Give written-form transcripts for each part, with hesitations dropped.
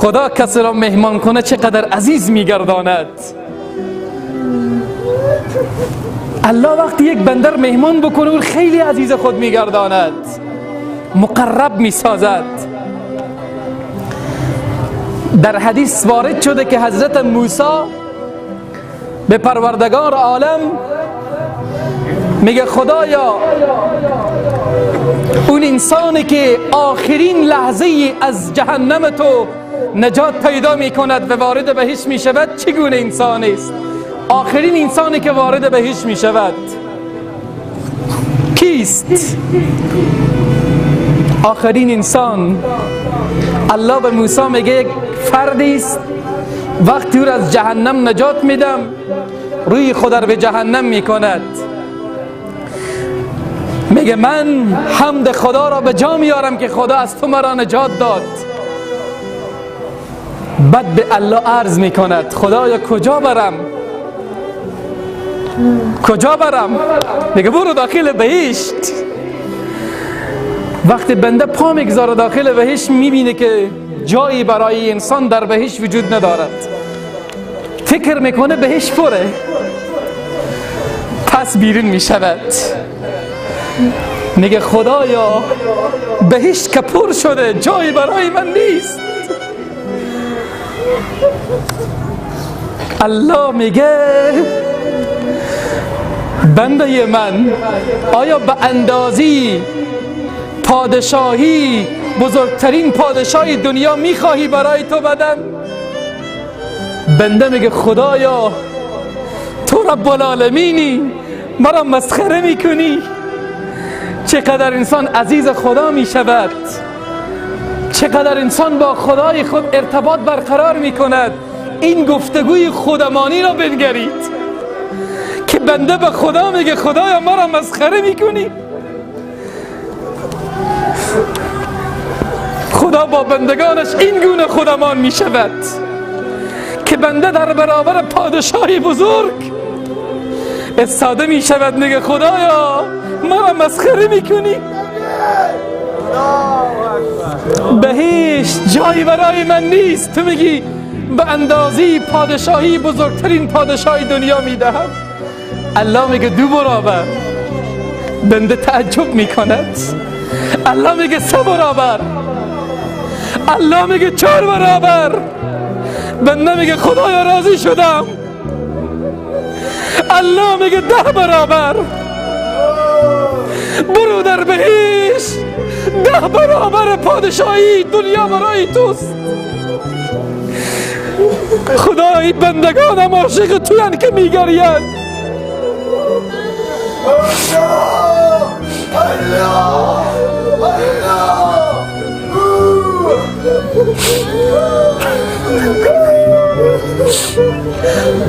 خدا کسی را مهمان کنه چقدر عزیز میگرداند. الله وقتی یک بنده را مهمان بکنه او خیلی عزیز خود میگرداند، مقرب میسازد. در حدیث وارد شده که حضرت موسی به پروردگار عالم میگه خدایا اون انسانی که آخرین لحظه از جهنم تو نجات پیدا میکند و وارد بهشت میشود چگونه انسانی است؟ آخرین انسانی که وارد بهشت میشود کیست؟ آخرین انسان الله به موسی میگه یک فردی است وقتی او را از جهنم نجات میدم روی خود را به جهنم میکند، میگه من حمد خدا را به جا میارم که خدا از تو مرا نجات داد. بعد به الله عرض میکند خدایا کجا برم؟ کجا برم؟ میگه برو داخل بهشت. وقتی بنده پا میگذاره داخل بهشت میبینه که جایی برای انسان در بهشت وجود ندارد، فکر میکنه بهشت پره، پس بیرون میشود میگه خدایا بهشت که پر شده جایی برای من نیست. الله میگه بنده من آیا به اندازی پادشاهی بزرگترین پادشاهی دنیا میخواهی برای تو بدم؟ بنده میگه خدایا تو رب العالمینی مرا مسخره میکنی. چقدر انسان عزیز خدا میشود، چقدر انسان با خدای خود ارتباط برقرار میکند. این گفتگوی خودمانی را بنگرید که بنده به خدا میگه خدایا مرا مسخره میکنی. خدا با بندگانش این گونه خودمان میشود که بنده در برابر پادشاهی بزرگ استاده میشود میگه خدایا مرا مسخره میکنی. بهشت جایی برای من نیست، تو میگی به اندازی پادشاهی بزرگترین پادشاهی دنیا میدهم. الله میگه 2 برابر. بنده تعجب میکند. الله میگه 3 برابر. الله میگه 4 برابر. بنده میگه خدایا راضی شدم. الله میگه 10 برابر. برو در بهشت 10 برابر پادشاهی دنیا برای توست. خدای بندگانم عاشق تویند که میگرید.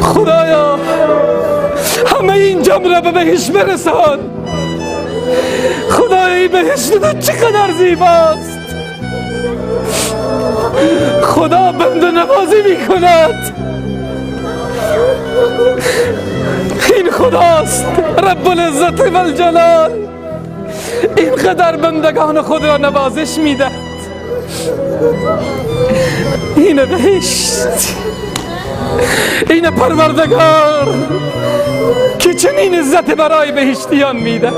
خدایا همه این جمع را به بهشت برسان. خدای بهشت تو چقدر زیباست. خدا بنده نوازی میکند. این خداست رب العزت و الجلال، اینقدر بندگان خود را نوازش میدهد. این بهشت، این پروردگار که چنین عزت برای بهشتیان میده.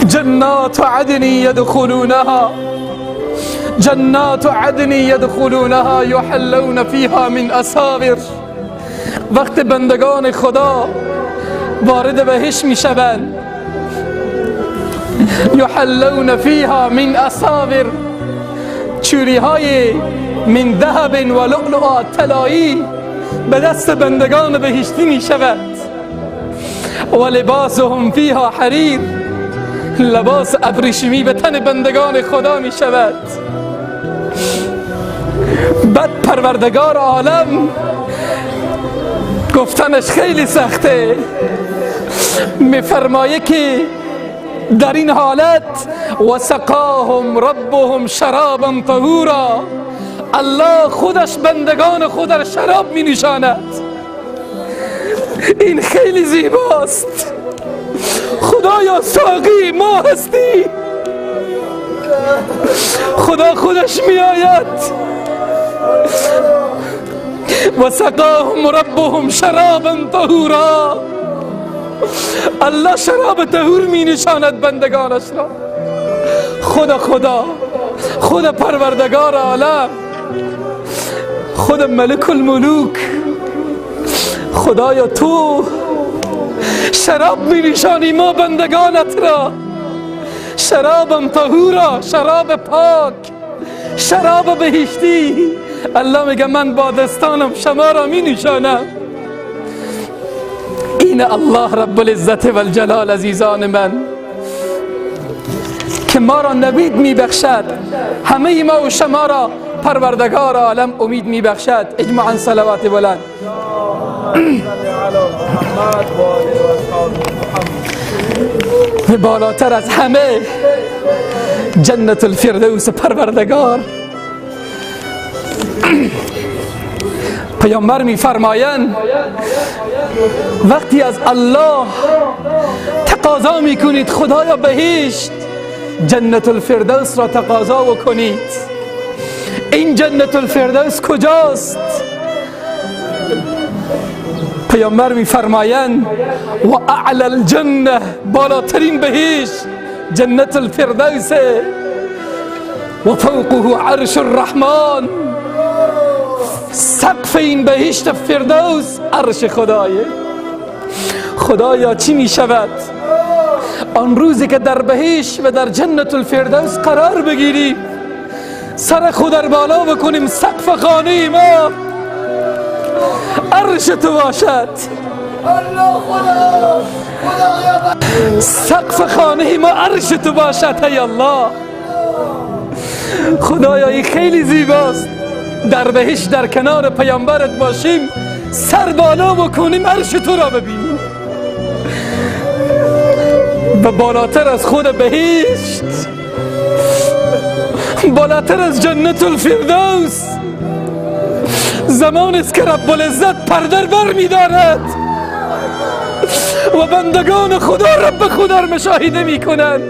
جنات عدن يدخلونها، جنات عدن يدخلونها يحلون فيها من اساور. وقت بندگان خدا وارد بهشت می شوند، یحلون فیها من اساور، چوری های من ذهب و لؤلؤ طلایی به دست بندگان بهشتی می شود. و لباسهم فیها حریر، لباس ابریشمی به تن بندگان خدا می شود. بعد پروردگار عالم گفتنش خیلی سخته، میفرمایه که در این حالت و سقاهم ربهم شرابا طهورا، الله خودش بندگان خود را شراب می نشاند. این خیلی زیباست. خدایا ساقی ما هستی. خدا خودش می آید و سقاهم ربهم شرابا طهورا، الله شراب طهور می نشاند بندگانش را. خدا پروردگار عالم، خدا ملک الملوک، خدایا تو شراب می نشانی ما بندگانت را، شرابا طهورا، شراب پاک، شراب بهشتی. الله میگه من با دستانم شما را می نشانم. این الله رب العزت و الجلال عزیزان من که ما را نوید می بخشد، همه ما و شما را پروردگار عالم امید می بخشد. اجمعا صلوات بلند. و بالاتر از همه جنت الفردوس پروردگار. پیامبر می فرمایند وقتی از الله تقاضا می کنید خدایا بهشت، جنت الفردوس را تقاضا کنید. این جنت الفردوس کجاست؟ پیامبر می فرمایند و اعلی الجنه، بالاترین بهشت جنت الفردوس، و فوقه عرش الرحمن، سقف این بهشت فردوس عرش خدایه. خدایا چی می شود آن روزی که در بهشت و در جنت الفردوس قرار بگیریم، سر خود را بالا بکنیم، سقف خانه ما عرش تو باشد. سقف خانه ما عرش تو باشد. ای الله، خدایا این خیلی زیباست. در بهشت در کنار پیامبرت باشیم، سر بالا بکنیم، عرش تو را ببینیم. و بالاتر از خود بهشت، بالاتر از جنت الفردوس، زمان است که رب العزت پرده بر می دارد و بندگان خدا رب خدا را مشاهده می کنند.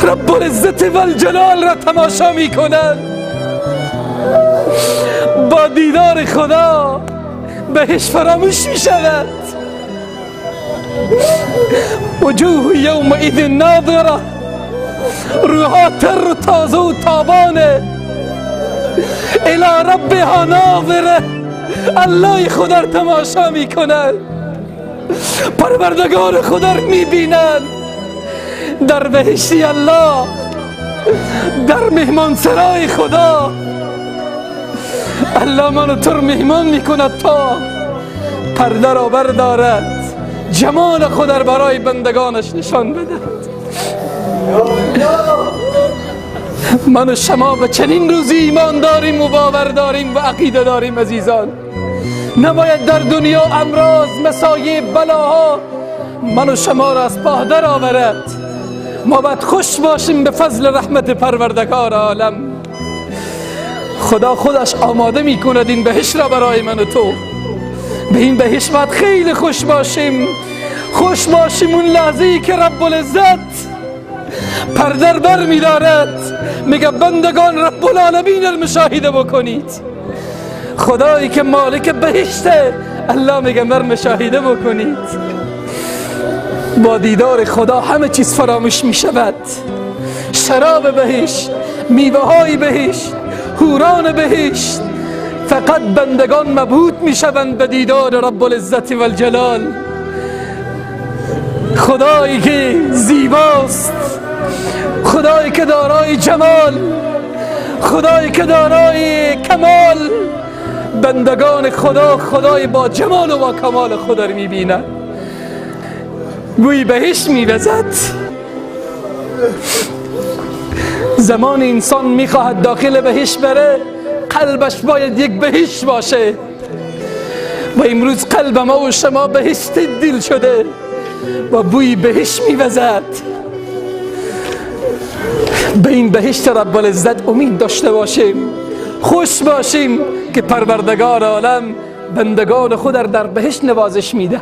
رب العزت و الجلال را تماشا می کنند. با دیدار خدا بهش فراموش می شود. وجوه یومئذ ناظره، روحا تر و تازه و تابانه، الی ربها ناظره، الله خدا را تماشا می کنند، پروردگار خدا را می بینند. در بهشتی الله، در مهمان سرای خدا الله منو تو رو مهمان می کند تا پرده را بردارد، جمال خود را برای بندگانش نشان بدهد. من و شما به چنین روزی ایمان داریم و باور داریم و عقیده داریم عزیزان. نباید در دنیا امراض، مصایب، بلاها من و شما را از پا در آورد. ما باید خوش باشیم به فضل رحمت پروردگار عالم. خدا خودش آماده می کند این بهشت را برای من و تو. به این بهشت باید خیلی خوش باشیم. خوش باشیم اون لحظه‌ای که رب العزت پرده بر می دارد، میگه بندگان رب العالمین را مشاهده بکنید. خدایی که مالک بهشته، الله میگه مر مشاهده بکنید. با دیدار خدا همه چیز فراموش می شود. شراب بهشت، میوه های بهشت، حوران بهشت، فقط بندگان مبهوت می شوند به دیدار رب العزت و الجلال. خدایی که زیباست، خدایی که دارای جمال، خدایی که دارای کمال، بندگان خدا خدای با جمال و با کمال خدا رو می بینند. گویی بهشت می وزد، زمان انسان میخواهد داخل بهشت بره، قلبش باید یک بهشت باشه. و امروز قلب ما و شما بهشت دل شده و بوی بهشت میوزد. به این بهشت رب العزت امید داشته باشیم، خوش باشیم که پروردگار عالم بندگان خود در بهشت نوازش میده.